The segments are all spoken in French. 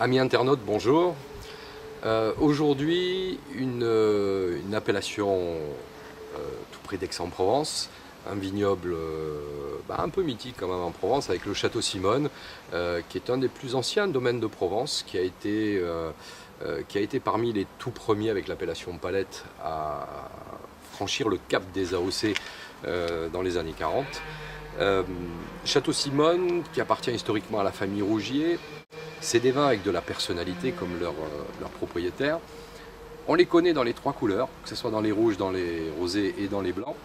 Amis internautes, bonjour. Aujourd'hui, une appellation tout près d'Aix-en-Provence, un vignoble un peu mythique quand même en Provence, avec le Château Simone, qui est un des plus anciens domaines de Provence, qui a été parmi les tout premiers avec l'appellation Palette à franchir le cap des AOC dans les années 40. Château Simone, qui appartient historiquement à la famille Rougier, c'est des vins avec de la personnalité comme leur propriétaire. On les connaît dans les trois couleurs, que ce soit dans les rouges, dans les rosés et dans les blancs.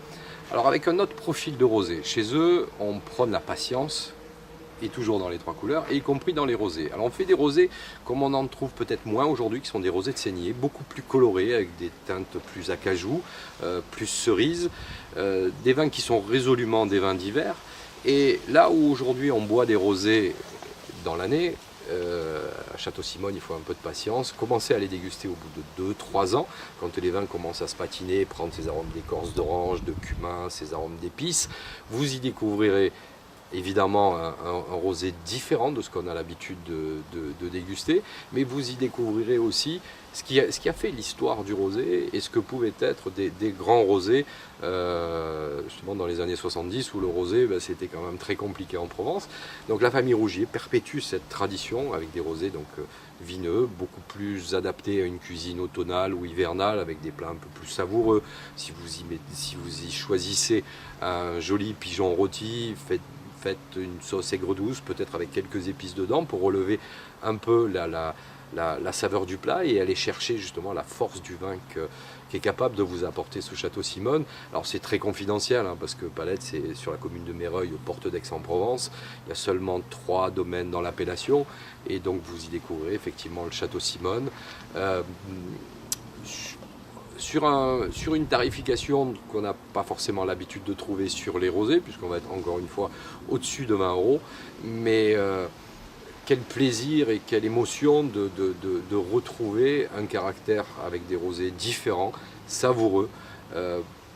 Alors avec un autre profil de rosé. Chez eux, on prône la patience, et toujours dans les trois couleurs, et y compris dans les rosés. Alors on fait des rosés comme on en trouve peut-être moins aujourd'hui, qui sont des rosés de saignée, beaucoup plus colorés, avec des teintes plus acajou, plus cerise, des vins qui sont résolument des vins d'hiver. Et là où aujourd'hui on boit des rosés dans l'année, à Château Simone, il faut un peu de patience. Commencez à les déguster au bout de 2-3 ans, quand les vins commencent à se patiner, prendre ces arômes d'écorce d'orange, de cumin, ces arômes d'épices. Vous y découvrirez évidemment un rosé différent de ce qu'on a l'habitude de déguster, mais vous y découvrirez aussi ce qui a fait l'histoire du rosé et ce que pouvaient être des grands rosés justement dans les années 70 où le rosé c'était quand même très compliqué en Provence. Donc la famille Rougier perpétue cette tradition avec des rosés donc vineux, beaucoup plus adaptés à une cuisine automnale ou hivernale avec des plats un peu plus savoureux. Si vous y choisissez un joli pigeon rôti, faites une sauce aigre douce, peut-être avec quelques épices dedans pour relever un peu la saveur du plat et aller chercher justement la force du vin qui est capable de vous apporter ce Château Simone. Alors c'est très confidentiel parce que Palette c'est sur la commune de Méreuil aux portes d'Aix-en-Provence. Il y a seulement 3 domaines dans l'appellation et donc vous y découvrez effectivement le Château Simone. Sur une tarification qu'on n'a pas forcément l'habitude de trouver sur les rosés, puisqu'on va être encore une fois au-dessus de 20 €. Mais quel plaisir et quelle émotion de retrouver un caractère avec des rosés différents, savoureux.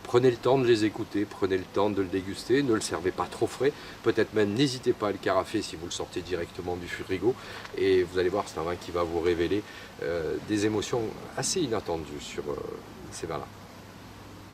Prenez le temps de les écouter, prenez le temps de le déguster, ne le servez pas trop frais, peut-être même n'hésitez pas à le carafer si vous le sortez directement du frigo et vous allez voir, c'est un vin qui va vous révéler des émotions assez inattendues sur ces vins-là.